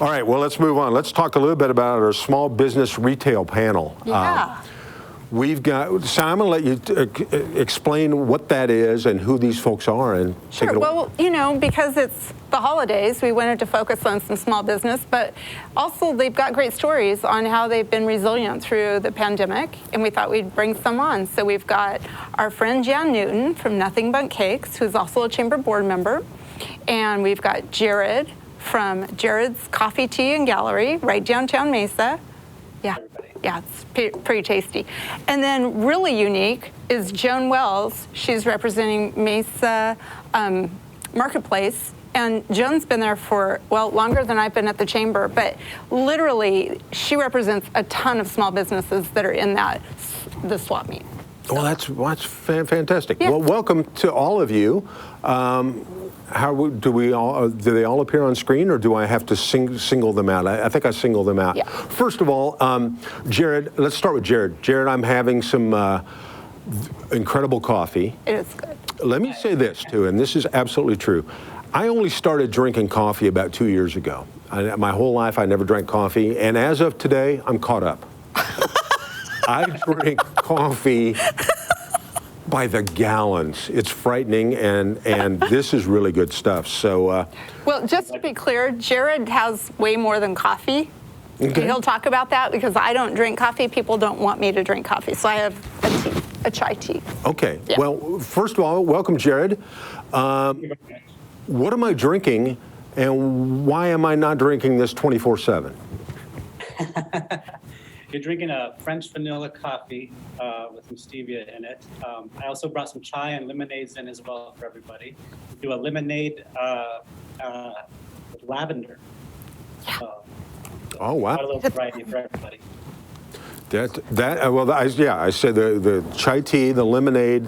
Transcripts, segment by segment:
All right, well, let's move on. Let's talk a little bit about our small business retail panel. Yeah. We've got, so I'm going to let you explain what that is and who these folks are and take it Sure. away. Well, because it's the holidays, we wanted to focus on some small business, but also they've got great stories on how they've been resilient through the pandemic, and we thought we'd bring some on. So we've got our friend Jan Newton from Nothing But Cakes, who's also a chamber board member, and we've got Jarrod from Jarrod's Coffee, Tea, and Gallery, right downtown Mesa. Yeah, it's pretty tasty. And then really unique is Joan Wells. She's representing Mesa Marketplace. And Joan's been there for, well, longer than I've been at the chamber, but literally she represents a ton of small businesses that are in the swap meet. So. Well, that's fantastic. Yeah. Well, welcome to all of you. How do they all appear on screen, or do I have to single them out? I think I single them out. Yeah. First of all, Jarrod, let's start with Jarrod. Jarrod, I'm having some incredible coffee. It is good. Let me say this too, and this is absolutely true. I only started drinking coffee about 2 years ago. My whole life I never drank coffee, and as of today, I'm caught up. I drink coffee by the gallons. It's frightening, and this is really good stuff. So, well, just to be clear, Jarrod has way more than coffee. Okay. He'll talk about that because I don't drink coffee. People don't want me to drink coffee, so I have a chai tea. Okay. Yeah. Well, first of all, welcome, Jarrod. What am I drinking, and why am I not drinking this 24/7? You're drinking a French vanilla coffee with some stevia in it. I also brought some chai and lemonades in as well for everybody. We do a lemonade with lavender. Oh, wow. A little variety for everybody. I said the chai tea, the lemonade.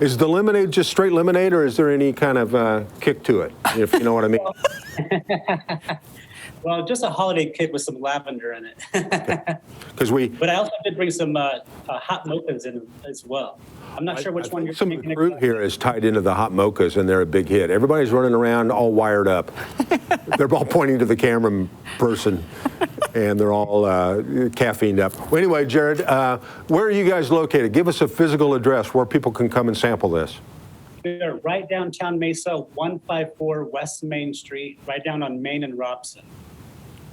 Is the lemonade just straight lemonade, or is there any kind of kick to it, if you know what I mean? Well, just a holiday kit with some lavender in it. Okay. But I also did bring some hot mochas in as well. I'm not sure which one you're Some thinking. fruit here is tied into the hot mochas, and they're a big hit. Everybody's running around all wired up. They're all pointing to the camera person, and they're all caffeined up. Well, anyway, Jarrod, where are you guys located? Give us a physical address where people can come and sample this. We're right downtown Mesa, 154 West Main Street, right down on Main and Robson.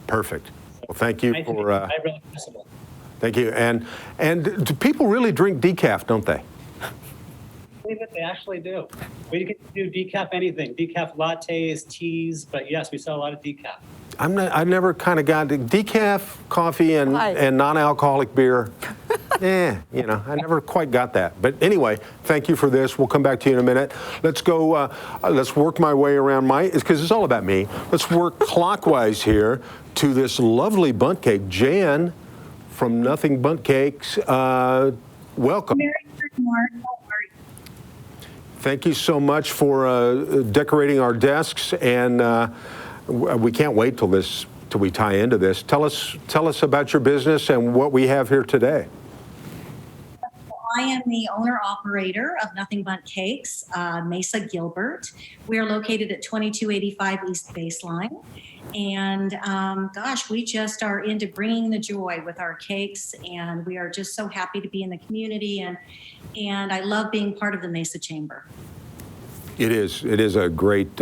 Perfect. Well, thank you for. Really accessible. Thank you. And do people really drink decaf, don't they? I believe it, they actually do. We can do decaf anything, decaf lattes, teas, but yes, we sell a lot of decaf. I never kind of got to decaf coffee and non-alcoholic beer. I never quite got that. But anyway, thank you for this. We'll come back to you in a minute. Let's go, let's work my way around because it's all about me. Let's work clockwise here to this lovely bundt cake. Jan from Nothing But Cakes, welcome. Merry Christmas. Thank you so much for decorating our desks, and we can't wait till we tie into this. Tell us about your business and what we have here today. I am the owner-operator of Nothing But Cakes, Mesa Gilbert. We are located at 2285 East Baseline. And we just are into bringing the joy with our cakes, and we are just so happy to be in the community, and I love being part of the Mesa Chamber. It is a great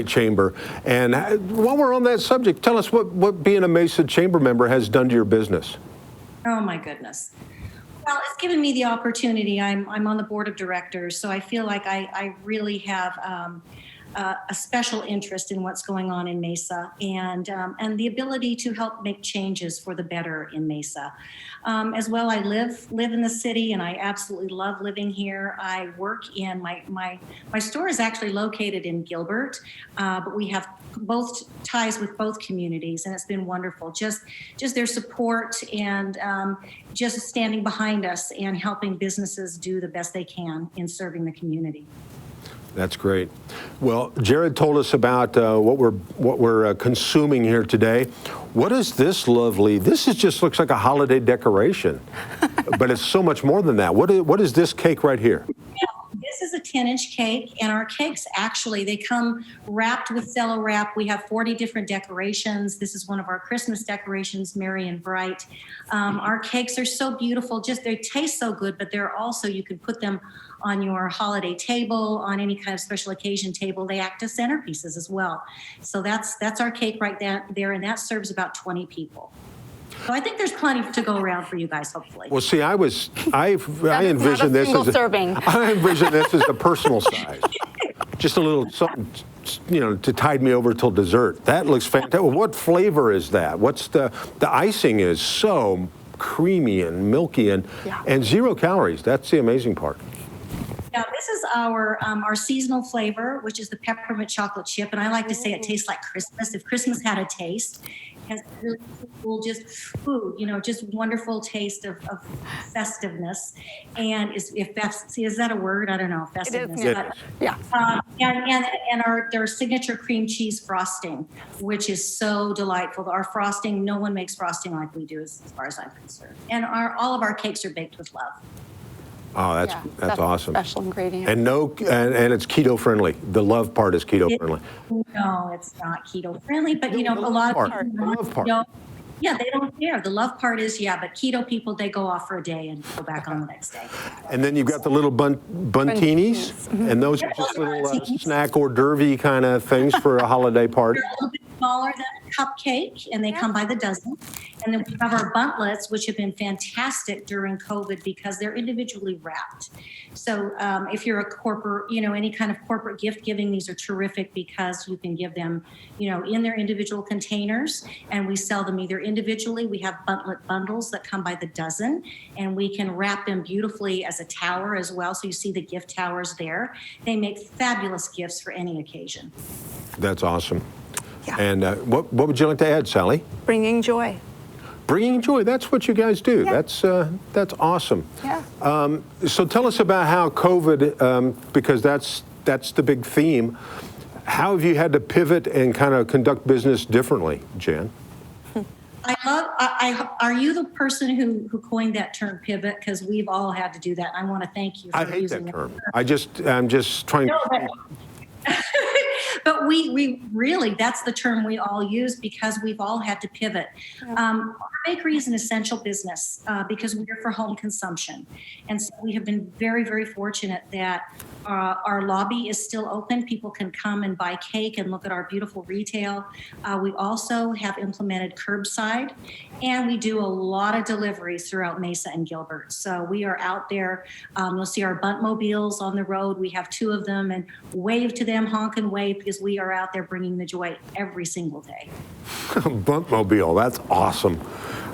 chamber. And while we're on that subject, tell us what being a Mesa Chamber member has done to your business. Oh my goodness. Well, it's given me the opportunity. I'm on the board of directors, so I feel like I really have a special interest in what's going on in Mesa, and the ability to help make changes for the better in Mesa. As well, I live in the city, and I absolutely love living here. I work in my store is actually located in Gilbert, but we have both ties with both communities, and it's been wonderful. Just their support and just standing behind us and helping businesses do the best they can in serving the community. That's great. Well, Jarrod told us about what we're consuming here today. What is this lovely? This just looks like a holiday decoration, but it's so much more than that. What is this cake right here? Yeah, this is a 10-inch cake, and our cakes actually, they come wrapped with cello wrap. We have 40 different decorations. This is one of our Christmas decorations, merry and bright. Our cakes are so beautiful. Just they taste so good, but they're also, you can put them on your holiday table, on any kind of special occasion table. They act as centerpieces as well. So that's our cake right there, and that serves about 20 people. So I think there's plenty to go around for you guys, hopefully. Well, see, I envisioned this as serving. I envisioned this as a personal size, just a little something, to tide me over till dessert. That looks fantastic. What flavor is that? What's the icing is so creamy and milky and 0 calories. That's the amazing part. Now, this is our seasonal flavor, which is the peppermint chocolate chip. And I like to say it tastes like Christmas. If Christmas had a taste, it has really cool, just wonderful taste of festiveness. And is that a word? I don't know. Festiveness. It is. Yeah. And their signature cream cheese frosting, which is so delightful. Our frosting, no one makes frosting like we do, as far as I'm concerned. And all of our cakes are baked with love. Oh, that's awesome. A special ingredient. And and it's keto friendly. The love part is keto friendly. No, it's not keto friendly, but a lot of people the love part. Yeah, they don't care. The love part is, but keto people, they go off for a day and go back on the next day. And then you've got the little buntinis, and those are just little snack hors d'oeuvre kind of things for a holiday party. They're a little bit smaller than a cupcake, and they come by the dozen. And then we have our buntlets, which have been fantastic during COVID because they're individually wrapped. So if you're a corporate, any kind of corporate gift giving, these are terrific because you can give them, in their individual containers, and we sell them either individually. We have buntlet bundles that come by the dozen, and we can wrap them beautifully as a tower as well. So you see the gift towers there. They make fabulous gifts for any occasion. That's awesome. Yeah. And what would you like to add, Sally? Bringing joy. Bringing joy. That's what you guys do. Yeah. That's awesome. Yeah. So tell us about how COVID, because that's the big theme. How have you had to pivot and kind of conduct business differently, Jan? Are you the person who coined that term pivot? Because we've all had to do that. I want to thank you for I hate using that term. I'm just trying to. But we really, that's the term we all use because we've all had to pivot. Our bakery is an essential business because we're for home consumption. And so we have been very, very fortunate that our lobby is still open. People can come and buy cake and look at our beautiful retail. We also have implemented curbside, and we do a lot of deliveries throughout Mesa and Gilbert. So we are out there. You'll see our Buntmobiles on the road. We have 2 of them, and wave to them, honk and wave, because we are out there bringing the joy every single day. Buntmobile, that's awesome.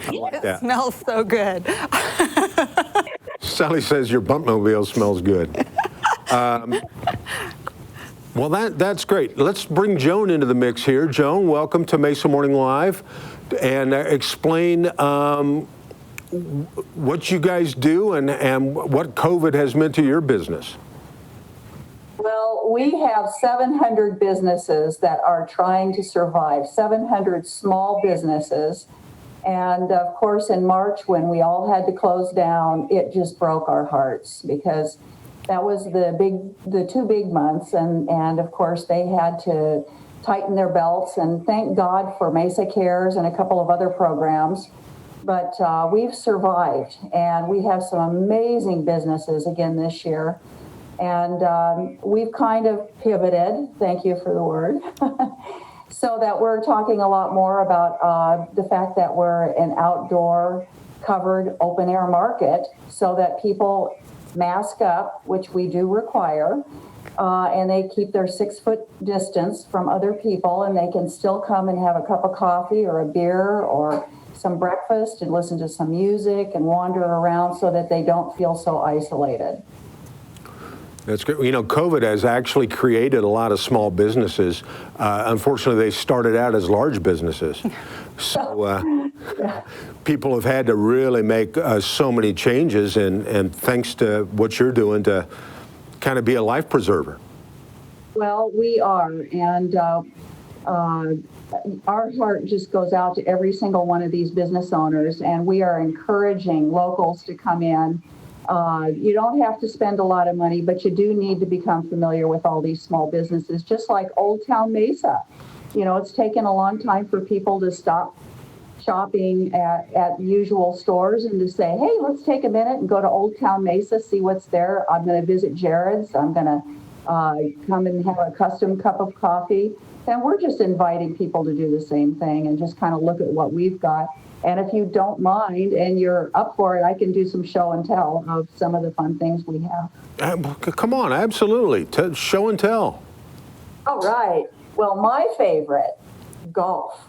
I like that. It smells so good. Sally says your Buntmobile smells good. Well, that's great. Let's bring Joan into the mix here. Joan, welcome to Mesa Morning Live, and explain what you guys do and what COVID has meant to your business. Well, we have 700 businesses that are trying to survive, 700 small businesses. And of course, in March, when we all had to close down, it just broke our hearts because that was the 2 big months. And of course, they had to tighten their belts. And thank God for Mesa Cares and a couple of other programs. But we've survived, and we have some amazing businesses again this year. And we've kind of pivoted, thank you for the word, so that we're talking a lot more about the fact that we're an outdoor covered open air market so that people mask up, which we do require, and they keep their 6-foot distance from other people, and they can still come and have a cup of coffee or a beer or some breakfast and listen to some music and wander around so that they don't feel so isolated. That's great. COVID has actually created a lot of small businesses. Unfortunately, they started out as large businesses. So people have had to really make so many changes, and thanks to what you're doing to kind of be a life preserver. Well, we are, and our heart just goes out to every single one of these business owners, and we are encouraging locals to come in You don't have to spend a lot of money, but you do need to become familiar with all these small businesses, just like Old Town Mesa. You know, it's taken a long time for people to stop shopping at usual stores and to say, hey, let's take a minute and go to Old Town Mesa, see what's there. I'm going to visit Jarrod's. I'm going to come and have a custom cup of coffee. And we're just inviting people to do the same thing and just kind of look at what we've got. And if you don't mind and you're up for it, I can do some show and tell of some of the fun things we have. Come on, absolutely. Show and tell. All right. Well, my favorite, golf.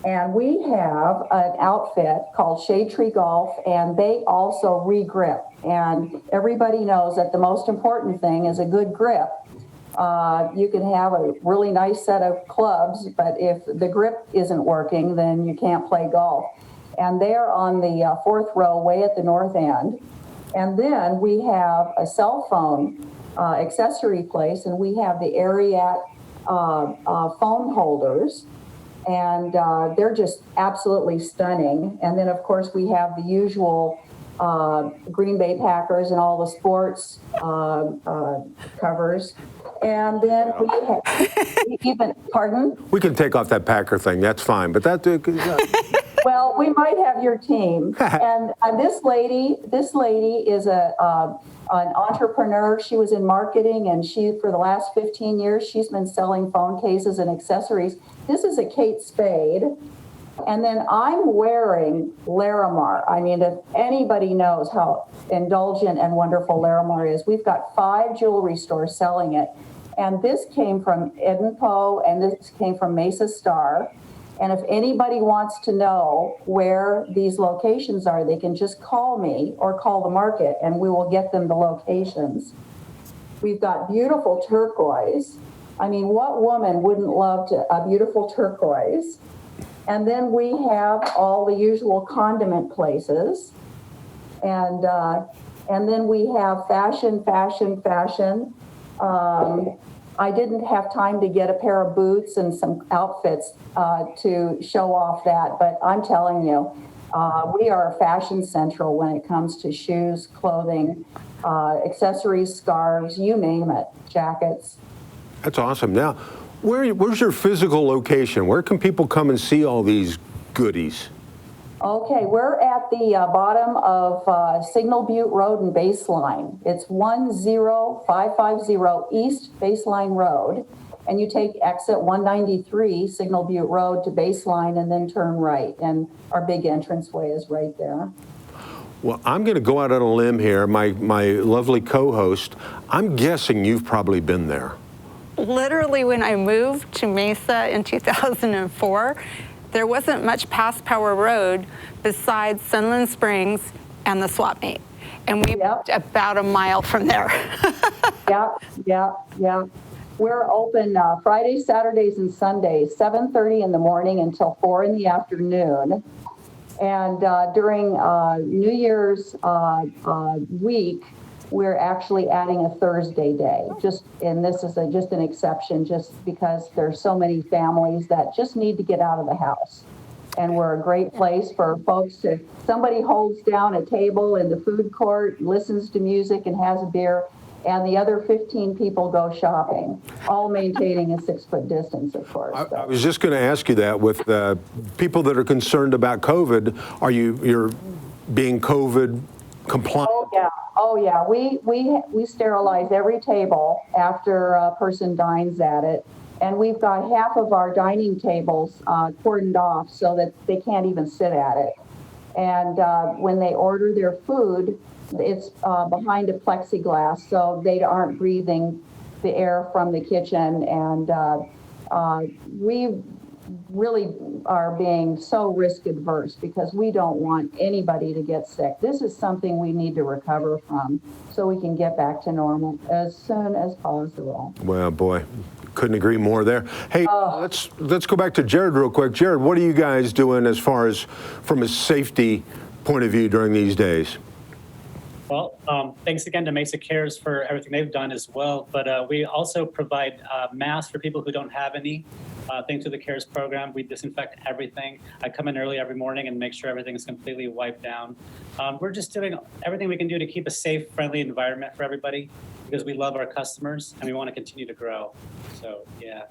And we have an outfit called Shade Tree Golf, and they also re-grip. And everybody knows that the most important thing is a good grip. You can have a really nice set of clubs, but if the grip isn't working, then you can't play golf. And they're on the fourth row, way at the north end. And then we have a cell phone accessory place, and we have the Ariat phone holders. And they're just absolutely stunning. And then, of course, we have the usual Green Bay Packers and all the sports covers. And then we have even, pardon? We can take off that Packer thing. That's fine. But that. Well, we might have your team. And this lady is an entrepreneur. She was in marketing, and for the last 15 years, she's been selling phone cases and accessories. This is a Kate Spade. And then I'm wearing Larimar. I mean, if anybody knows how indulgent and wonderful Larimar is, we've got 5 jewelry stores selling it. And this came from Edinpo, and this came from Mesa Star. And if anybody wants to know where these locations are, they can just call me or call the market, and we will get them the locations. We've got beautiful turquoise. I mean, what woman wouldn't love a beautiful turquoise? And then we have all the usual condiment places. And then we have fashion. I didn't have time to get a pair of boots and some outfits to show off that, but I'm telling you, we are fashion central when it comes to shoes, clothing, accessories, scarves, you name it, jackets. That's awesome. Now, where's your physical location? Where can people come and see all these goodies? Okay, we're at the bottom of Signal Butte Road and Baseline. It's 10550 East Baseline Road, and you take exit 193 Signal Butte Road to Baseline and then turn right, and our big entranceway is right there. Well, I'm going to go out on a limb here. My lovely co-host, I'm guessing you've probably been there. Literally, when I moved to Mesa in 2004, there wasn't much past Power Road besides Sunland Springs and the swap meet. And we moved about a mile from there. Yeah. We're open Fridays, Saturdays, and Sundays, 7:30 in the morning until 4 in the afternoon. And during New Year's week, we're actually adding a Thursday day. And this is just an exception, just because there's so many families that just need to get out of the house. And we're a great place for folks somebody holds down a table in the food court, listens to music and has a beer, and the other 15 people go shopping, all maintaining a 6-foot distance, of course. I was just going to ask you that with people that are concerned about COVID, you're being COVID compliant? Oh yeah. We sterilize every table after a person dines at it, and we've got half of our dining tables cordoned off so that they can't even sit at it. And when they order their food, it's behind a plexiglass, so they aren't breathing the air from the kitchen. And we really are being so risk adverse because we don't want anybody to get sick. This is something we need to recover from so we can get back to normal as soon as possible. Well, boy, couldn't agree more there. Hey, let's go back to Jarrod real quick. Jarrod, what are you guys doing as far as from a safety point of view during these days? Well, thanks again to Mesa Cares for everything they've done as well. But we also provide masks for people who don't have any. Thanks to the CARES program, we disinfect everything. I come in early every morning and make sure everything is completely wiped down. We're just doing everything we can do to keep a safe, friendly environment for everybody because we love our customers and we want to continue to grow. So, yeah.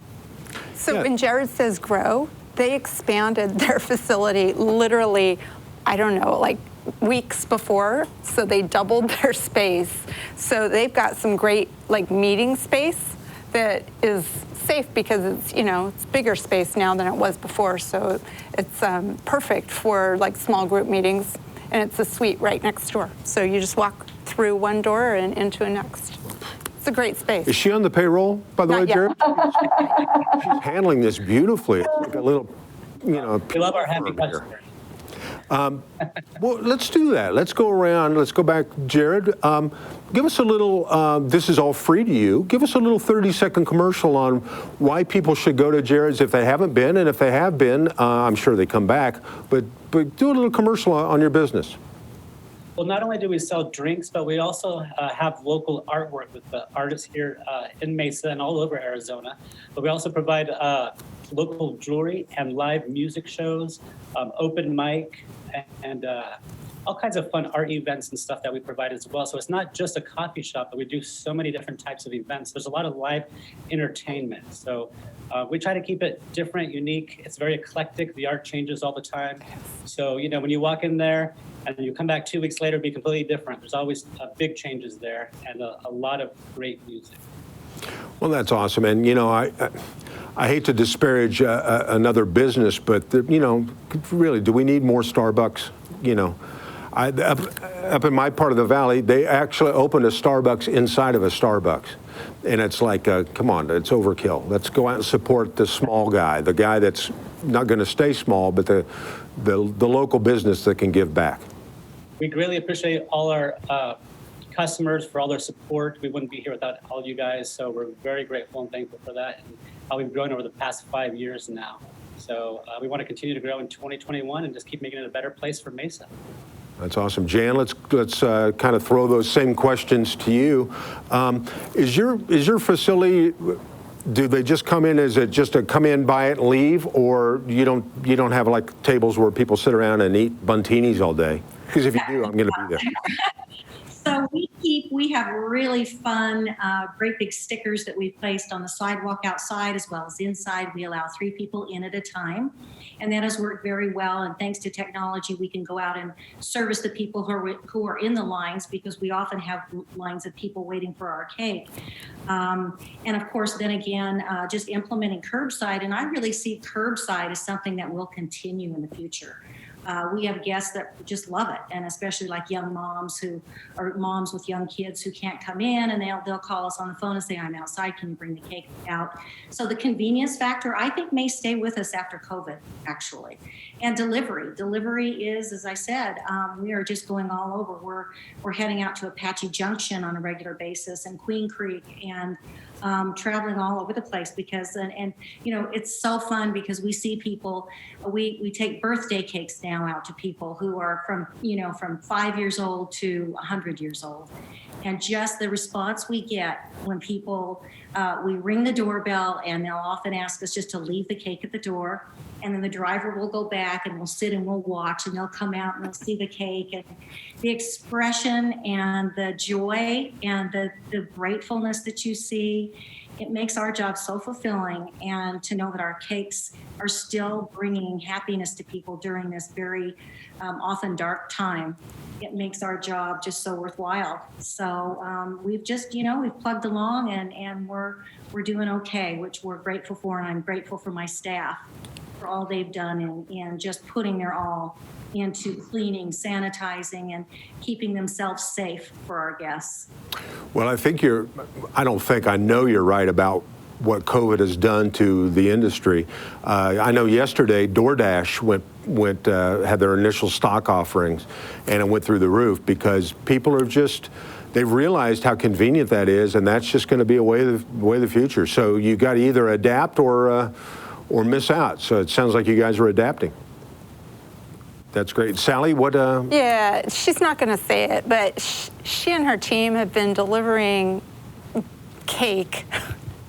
So when Jarrod says grow, they expanded their facility literally, I don't know, like weeks before. So they doubled their space. So they've got some great like meeting space that is safe because it's, you know, it's bigger space now than it was before. So it's perfect for like small group meetings, and it's a suite right next door. So you just walk through one door and into a next. It's a great space. Is she on the payroll, by the way, Not yet. Jarrod? She's handling this beautifully. It's like a little, you know. We love our happy over here. customers. Well, let's do that. Let's go around. Let's go back, Jarrod. Give us a little, this is all free to you. Give us a little 30-second commercial on why people should go to Jarrod's if they haven't been. And if they have been, I'm sure they come back. But do a little commercial on your business. Well, not only do we sell drinks, but we also have local artwork with the artists here in Mesa and all over Arizona. But we also provide local jewelry and live music shows, open mic, and all kinds of fun art events and stuff that we provide as well. So it's not just a coffee shop, but we do so many different types of events. There's a lot of live entertainment. So we try to keep it different, unique. It's very eclectic. The art changes all the time. So, you know, when you walk in there and you come back 2 weeks later, it'll be completely different. There's always big changes there and a lot of great music. Well, that's awesome. And, you know, I hate to disparage another business, but, you know, really, do we need more Starbucks? You know, up in my part of the valley, they actually opened a Starbucks inside of a Starbucks. And it's like, come on, it's overkill. Let's go out and support the small guy, the guy that's not going to stay small, but the local business that can give back. We greatly appreciate all our customers for all their support. We wouldn't be here without all you guys. So we're very grateful and thankful for that and how we've grown over the past 5 years now. So we want to continue to grow in 2021 and just keep making it a better place for Mesa. That's awesome. Jan, let's kind of throw those same questions to you. Is your facility, do they just come in, is it just a come in, buy it, and leave, or you don't have like tables where people sit around and eat buntinis all day? Because if you do, I'm going to be there. So we have really fun, great big stickers that we've placed on the sidewalk outside as well as inside. We allow 3 people in at a time, and that has worked very well. And thanks to technology, we can go out and service the people who are in the lines, because we often have lines of people waiting for our cake. And of course, then again, just implementing curbside. And I really see curbside as something that will continue in the future. We have guests that just love it, and especially like young moms who are moms with young kids who can't come in, and they'll call us on the phone and say, I'm outside, can you bring the cake out? So the convenience factor, I think, may stay with us after COVID, actually. And delivery is, as I said, we are just going all over. We're heading out to Apache Junction on a regular basis and Queen Creek, and traveling all over the place because, and you know, it's so fun because we see people, we take birthday cakes now out to people who are from 5 years old to 100 years old. And just the response we get when people, we ring the doorbell and they'll often ask us just to leave the cake at the door. And then the driver will go back and we'll sit and we'll watch, and they'll come out and they'll see the cake, and the expression and the joy and the gratefulness that you see, it makes our job so fulfilling. And to know that our cakes are still bringing happiness to people during this very often dark time, it makes our job just so worthwhile. So we've just, we've plugged along and we're doing okay, which we're grateful for. And I'm grateful for my staff for all they've done in just putting their all into cleaning, sanitizing, and keeping themselves safe for our guests. Well, I know you're right about what COVID has done to the industry. I know yesterday DoorDash had their initial stock offerings, and it went through the roof because people are they've realized how convenient that is, and that's just going to be a way of the future. So you got to either adapt or miss out. So it sounds like you guys are adapting. That's great. Sally, what? Yeah, she's not going to say it, but she and her team have been delivering cake,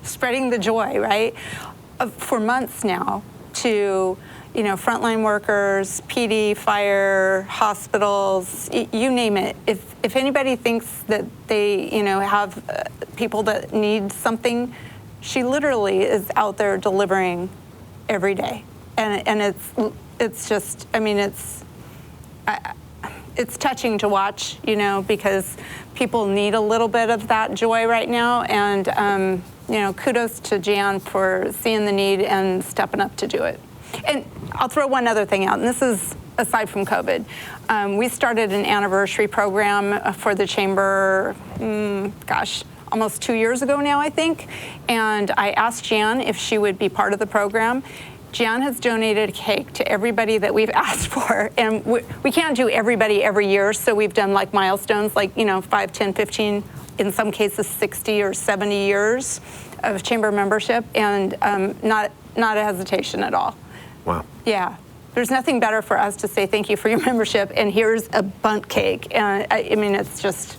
spreading the joy, right, for months now to, frontline workers, PD, fire, hospitals, you name it. If anybody thinks that they, have people that need something, she literally is out there delivering every day. And it's just, it's touching to watch, because people need a little bit of that joy right now. And, kudos to Jan for seeing the need and stepping up to do it. And I'll throw one other thing out, and this is aside from COVID. We started an anniversary program for the chamber, almost 2 years ago now, I think. And I asked Jan if she would be part of the program. Jan has donated a cake to everybody that we've asked for. And we can't do everybody every year, so we've done like milestones, like, 5, 10, 15, in some cases 60 or 70 years of chamber membership, and not a hesitation at all. Wow. Yeah. There's nothing better for us to say thank you for your membership, and here's a bundt cake. And it's just,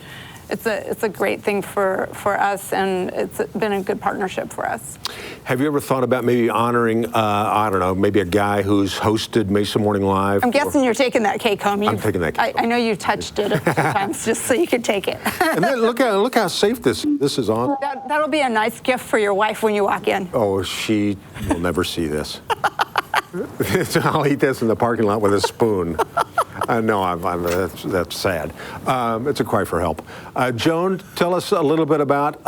it's a great thing for us, and it's been a good partnership for us. Have you ever thought about maybe honoring, maybe a guy who's hosted Mesa Morning Live? I'm guessing you're taking that cake home. I'm taking that cake home. I know you touched it a few times just so you could take it. And then look how safe this is on. That'll be a nice gift for your wife when you walk in. Oh, she will never see this. I'll eat this in the parking lot with a spoon. No, that's sad. It's a cry for help. Joan, tell us a little bit about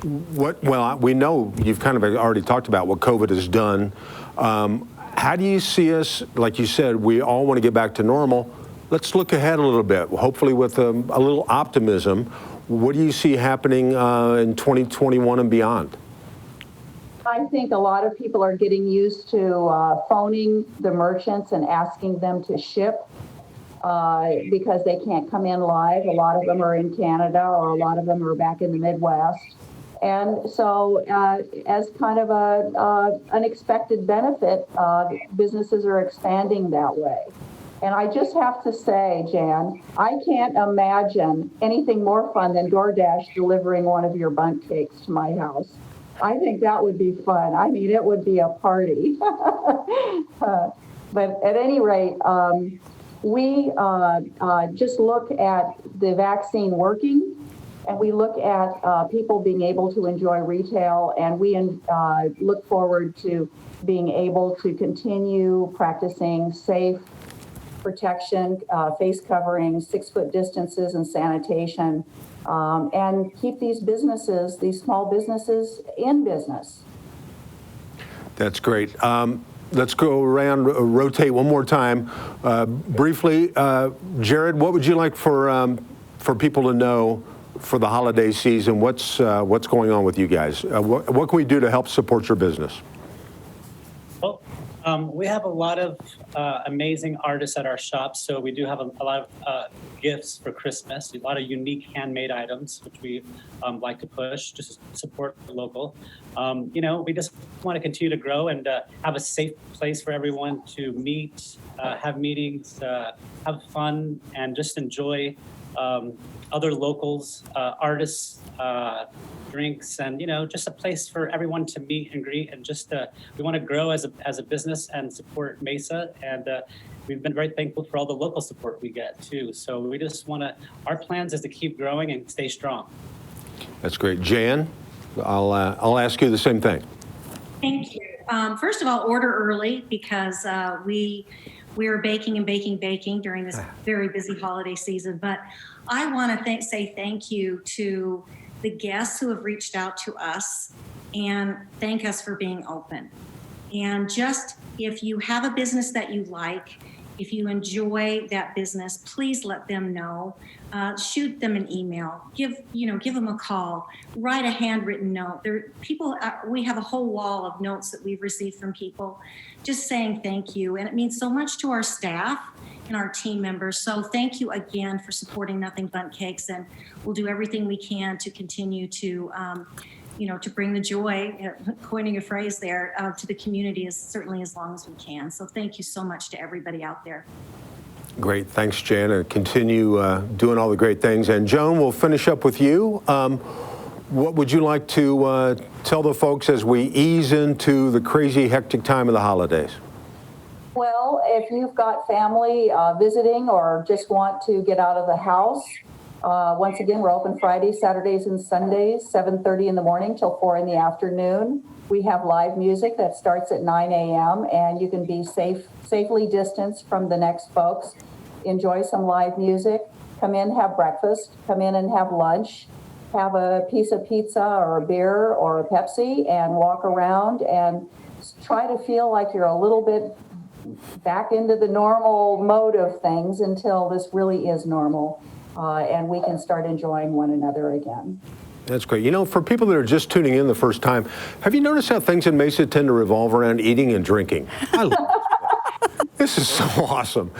we know you've kind of already talked about what COVID has done. How do you see us, like you said, we all want to get back to normal. Let's look ahead a little bit, hopefully with a little optimism. What do you see happening in 2021 and beyond? I think a lot of people are getting used to phoning the merchants and asking them to ship because they can't come in live. A lot of them are in Canada, or a lot of them are back in the Midwest. And so as kind of a unexpected benefit, businesses are expanding that way. And I just have to say, Jan, I can't imagine anything more fun than DoorDash delivering one of your bundt cakes to my house. I think that would be fun. It would be a party. But at any rate, we just look at the vaccine working, and we look at people being able to enjoy retail, and we look forward to being able to continue practicing safe protection, face covering, 6-foot distances, and sanitation. And keep these small businesses in business. That's great. Let's go around, rotate one more time. Briefly, Jarrod, what would you like for people to know for the holiday season? What's going on with you guys? What can we do to help support your business? Well, we have a lot of amazing artists at our shop, so we do have a lot of gifts for Christmas, a lot of unique handmade items, which we like to push to support the local. We just want to continue to grow and have a safe place for everyone to meet, have meetings, have fun, and just enjoy other locals, artists, drinks, and just a place for everyone to meet and greet, and just we want to grow as a business and support Mesa, and we've been very thankful for all the local support we get too. So we just want to, our plans is to keep growing and stay strong. That's great. Jan, I'll ask you the same thing. Thank you. First of all, order early, because we are baking and baking during this very busy holiday season. But I want to say thank you to the guests who have reached out to us and thank us for being open. And just, if you have a business that you like, if you enjoy that business, please let them know. Shoot them an email. Give them a call. Write a handwritten note. We have a whole wall of notes that we've received from people, just saying thank you, and it means so much to our staff and our team members. So thank you again for supporting Nothing Bundt Cakes, and we'll do everything we can to continue to to bring the joy, coining a phrase there, to the community is certainly as long as we can. So thank you so much to everybody out there. Great. Thanks, Jan. And continue doing all the great things. And Joan, we'll finish up with you. What would you like to tell the folks as we ease into the crazy, hectic time of the holidays? Well, if you've got family visiting or just want to get out of the house, once again, we're open Fridays, Saturdays, and Sundays, 7:30 in the morning till 4 in the afternoon. We have live music that starts at 9 a.m. and you can be safely distanced from the next folks. Enjoy some live music. Come in, have breakfast. Come in and have lunch. Have a piece of pizza or a beer or a Pepsi and walk around and try to feel like you're a little bit back into the normal mode of things until this really is normal and we can start enjoying one another again. That's great. You know, for people that are just tuning in the first time, have you noticed how things in Mesa tend to revolve around eating and drinking? I love it. This is so awesome.